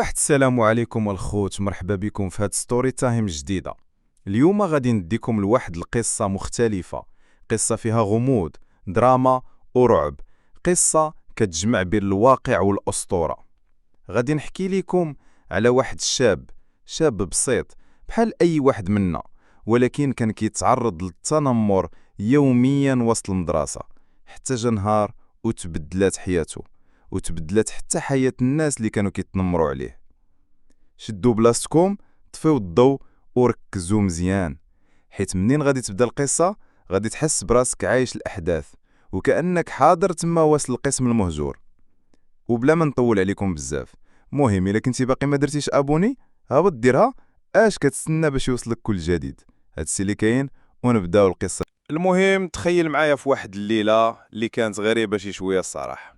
السلام عليكم الخوت، مرحبا بكم في هاد ستوري تايم جديدة. اليوم غادي نديكم لواحد القصة مختلفة، قصة فيها غموض، دراما ورعب، قصة كتجمع بين الواقع والأسطورة. غادي نحكي لكم على واحد شاب بسيط بحال أي واحد منا، ولكن كان كيتعرض للتنمر يوميا وسط المدرسة، حتى جا نهار وتبدلات حياته، وتبدلات حتى حياة الناس اللي كانوا كيتنمروا عليه. شدوا بلاصتكم، طفيو الضوء وركزوا مزيان، حيت منين غادي تبدا القصة غادي تحس براسك عايش الأحداث وكأنك حاضر تما وسط القسم المهجور. وبلا ما نطول عليكم بزاف، مهم الا كنتي باقي ما درتيش ابوني هابط ديرها، اش كتسنى باش يوصلك كل جديد؟ هادشي اللي كاين ونبداو القصة. المهم تخيل معايا في واحد الليلة اللي كانت غريبة شي شوية الصراحة.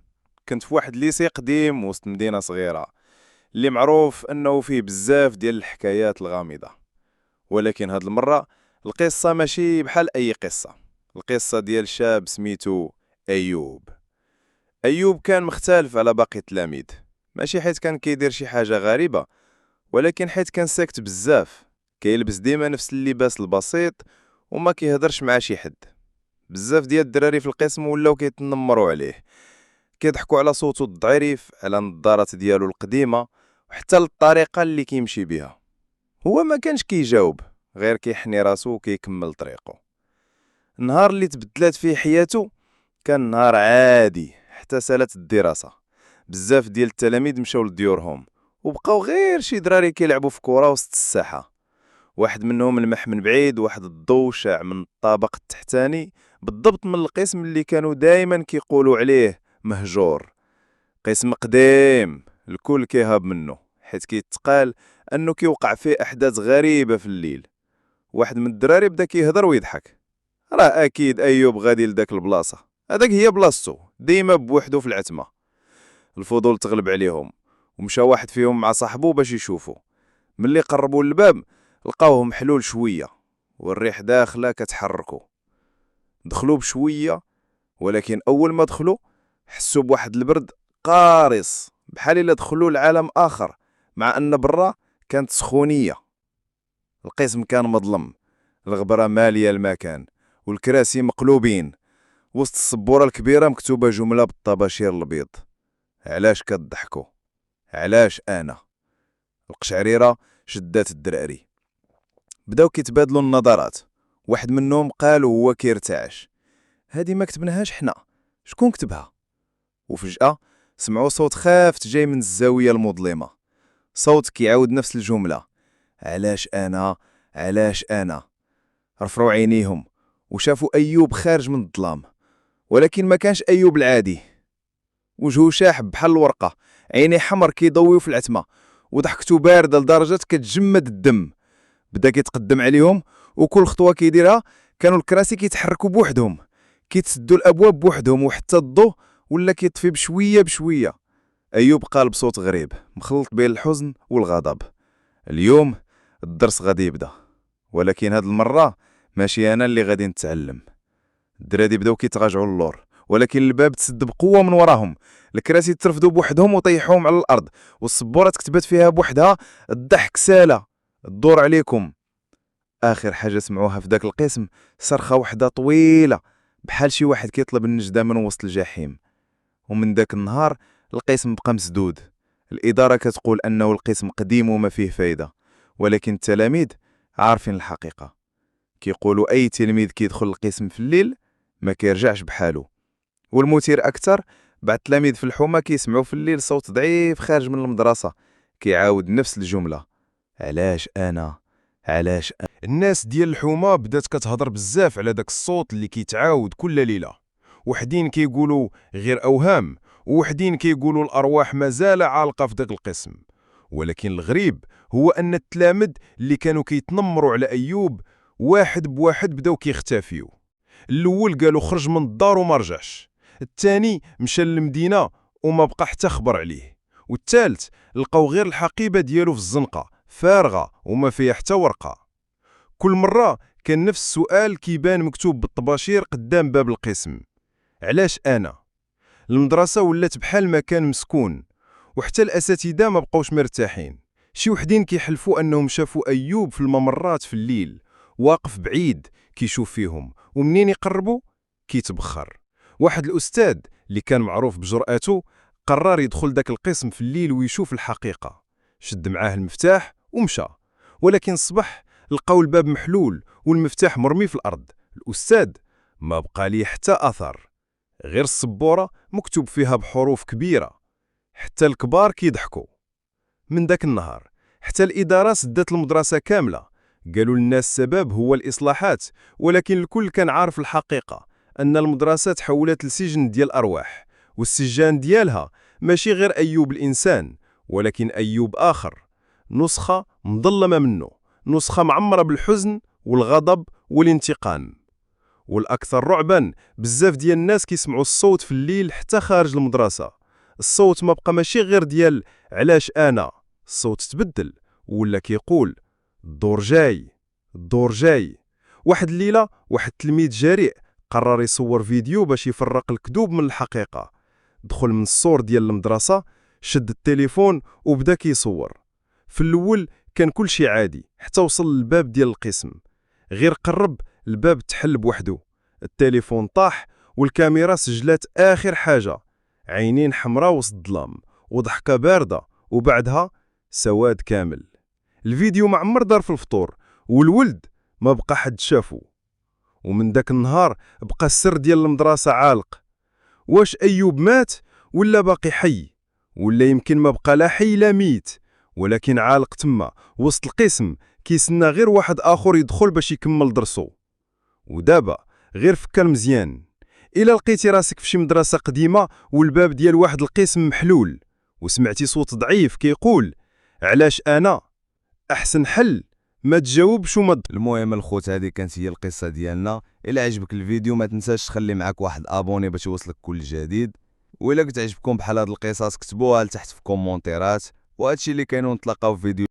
كنت في واحد ليسي قديم وسط مدينة صغيرة اللي معروف انه فيه بزاف ديال الحكايات الغامضة، ولكن هاد المرة القصة ماشي بحال اي قصة. القصة ديال شاب سميتو ايوب كان مختلف على باقي التلاميذ، ماشي حيت كان كيدير شي حاجة غريبة، ولكن حيت كان ساكت بزاف، كيلبس ديما نفس اللباس البسيط وما كيهضرش مع شي حد. بزاف ديال الدراري في القسم ولاو كيتنمروا عليه، كيضحكوا على صوته الضعيف، على النظارات ديالو القديمة، وحتى للطريقة اللي كيمشي بها. هو ما كانش كيجاوب، غير كيحني راسو وكيكمل طريقه. النهار اللي تبدلات فيه حياته كان نهار عادي، حتى سالات الدراسة. بزاف ديال التلاميذ مشاو لديورهم، وبقاو غير شي دراري كيلعبوا في كرة وسط الساحة. واحد منهم لمح من بعيد واحد الضوء شاع من الطابق التحتاني، بالضبط من القسم اللي كانوا دايما كيقولوا عليه مهجور. قسم قديم الكل كيهاب منه، حيت كيتقال انه كيوقع فيه احداث غريبة في الليل. واحد من الدراري بدا كيهضر ويضحك، راه اكيد ايوب غادي لداك البلاصة، هذاك هي بلاصتو، ديما بوحدو في العتمة. الفضول تغلب عليهم، ومشى واحد فيهم مع صاحبو باش يشوفو. ملي قربوا للباب لقاوه محلول شوية، والريح داخله كتحركو. دخلوا بشوية، ولكن اول ما دخلوا حسوا بواحد البرد قارص، بحال الا دخلوا لعالم اخر، مع ان برا كانت سخونية. القسم كان مظلم، الغبرة مالية المكان، والكراسي مقلوبين. وسط السبورة الكبيرة مكتوبة جملة بالطباشير البيض: علاش كتضحكوا؟ علاش انا؟ القشعريرة شدات الدراري، بداو كيتبادلوا النظرات. واحد منهم قال وهو كيرتعش: هادي ما كتبناهاش حنا، شكون كتبها؟ وفجأة سمعوا صوت خافت جاي من الزاوية المظلمة، صوت كيعاود نفس الجملة: علاش أنا؟ علاش أنا؟ رفعوا عينيهم وشافوا أيوب خارج من الظلام، ولكن ما كانش أيوب العادي. وجهه شاحب بحال الورقة، عيني حمر كيضويو في العتمة، وضحكته باردة لدرجة كتجمد الدم. بدا كيتقدم عليهم، وكل خطوة كيديرها كانوا الكراسي كيتحركوا بوحدهم، كيتسدوا الأبواب بوحدهم، وحتى الضوء ولا كيطفي بشوية بشوية. أيوب قال بصوت غريب مخلط بين الحزن والغضب: اليوم الدرس غادي يبدا، ولكن هاد المرة ماشي أنا اللي غادي نتعلم. الدراري بداو كيتراجعوا للور، ولكن الباب تسد بقوة من وراهم. الكراسي ترفدوا بوحدهم وطيحوهم على الأرض، والسبورة تكتبت فيها بوحدها: الضحك سالة، الدور عليكم. آخر حاجة سمعوها في داك القسم صرخة وحدة طويلة، بحال شي واحد كيطلب النجدة من وسط الجحيم. ومن داك النهار القسم بقى مسدود. الإدارة كتقول أنه القسم قديم وما فيه فايدة، ولكن التلاميذ عارفين الحقيقة. كيقولوا أي تلميذ كيدخل القسم في الليل ما كيرجعش بحالو. والمثير أكثر، بعض التلاميذ في الحومة كيسمعوا في الليل صوت ضعيف خارج من المدرسة كيعاود نفس الجملة: علاش أنا؟ علاش أنا؟ الناس ديال الحومة بدات كتهضر بزاف على داك الصوت اللي كيتعاود كل ليلة. وحدين كيقولوا غير أوهام، ووحدين كيقولوا الأرواح مازال عالقة في داك القسم. ولكن الغريب هو أن التلامذ اللي كانوا كيتنمروا على أيوب واحد بواحد بداو كيختفيو. الأول قالوا خرج من الدار وما رجعش، الثاني مشى للمدينة وما بقى حتى خبر عليه، والثالث لقاو غير الحقيبة ديالو في الزنقة فارغة وما فيها حتى ورقة. كل مرة كان نفس السؤال كيبان مكتوب بالطباشير قدام باب القسم: علاش أنا؟ المدرسة ولات بحال مكان مسكون، وحتى الأساتذة ما بقوش مرتاحين. شي وحدين كيحلفوا أنهم شافوا أيوب في الممرات في الليل واقف بعيد كيشوف فيهم، ومنين يقربوا كيتبخر. واحد الأستاذ اللي كان معروف بجرأته قرر يدخل داك القسم في الليل ويشوف الحقيقة. شد معاه المفتاح ومشى، ولكن الصبح لقاو الباب محلول والمفتاح مرمي في الأرض. الأستاذ ما بقى ليه حتى أثر، غير السبورة مكتوب فيها بحروف كبيرة. حتى الكبار كيضحكوا. من داك النهار حتى الإدارة سدت المدرسة كاملة. قالوا للناس السبب هو الإصلاحات، ولكن الكل كان عارف الحقيقة، أن المدرسة تحولت لسجن ديال الأرواح، والسجان ديالها ماشي غير أيوب الإنسان، ولكن أيوب آخر، نسخة مظلمة منه، نسخة معمرة بالحزن والغضب والانتقام. والأكثر رعباً، بزاف ديال الناس كيسمعوا الصوت في الليل حتى خارج المدرسة. الصوت ما بقى ماشي غير ديال علاش أنا، الصوت تبدل ولا كيقول الدور جاي، الدور جاي. واحد الليلة واحد التلميذ جريء قرر يصور فيديو باش يفرق الكذوب من الحقيقة. دخل من السور ديال المدرسة، شد التليفون وبدا كيصور. في الأول كان كل شيء عادي حتى وصل للباب ديال القسم. غير قرب الباب تحل بوحده، التليفون طاح والكاميرا سجلت آخر حاجة: عينين حمراء وسط الظلام وضحكة باردة، وبعدها سواد كامل. الفيديو معمر دار في الفطور، والولد ما بقى حد شافه. ومن داك النهار بقى السر ديال المدرسة عالق. واش أيوب مات ولا باقي حي؟ ولا يمكن ما بقى لا حي لا ميت، ولكن عالق تما وسط القسم كيسنى غير واحد آخر يدخل باش يكمل درسو. ودابا غير فكر مزيان، إلا لقيتي راسك في شي مدرسة قديمة والباب ديال واحد القسم محلول، وسمعتي صوت ضعيف كيقول علاش أنا، أحسن حل ما تجاوبش وما المهم الخوت، هذه كانت هي القصة ديالنا. إلا عجبك الفيديو ما تنساش تخلي معك واحد ابوني باش يوصلك كل جديد. وإلا كنت عجبكم بحال هاد القصص كتبوها لتحت في كومونتيرات. وهادشي اللي كاين، ونتلاقاو في فيديو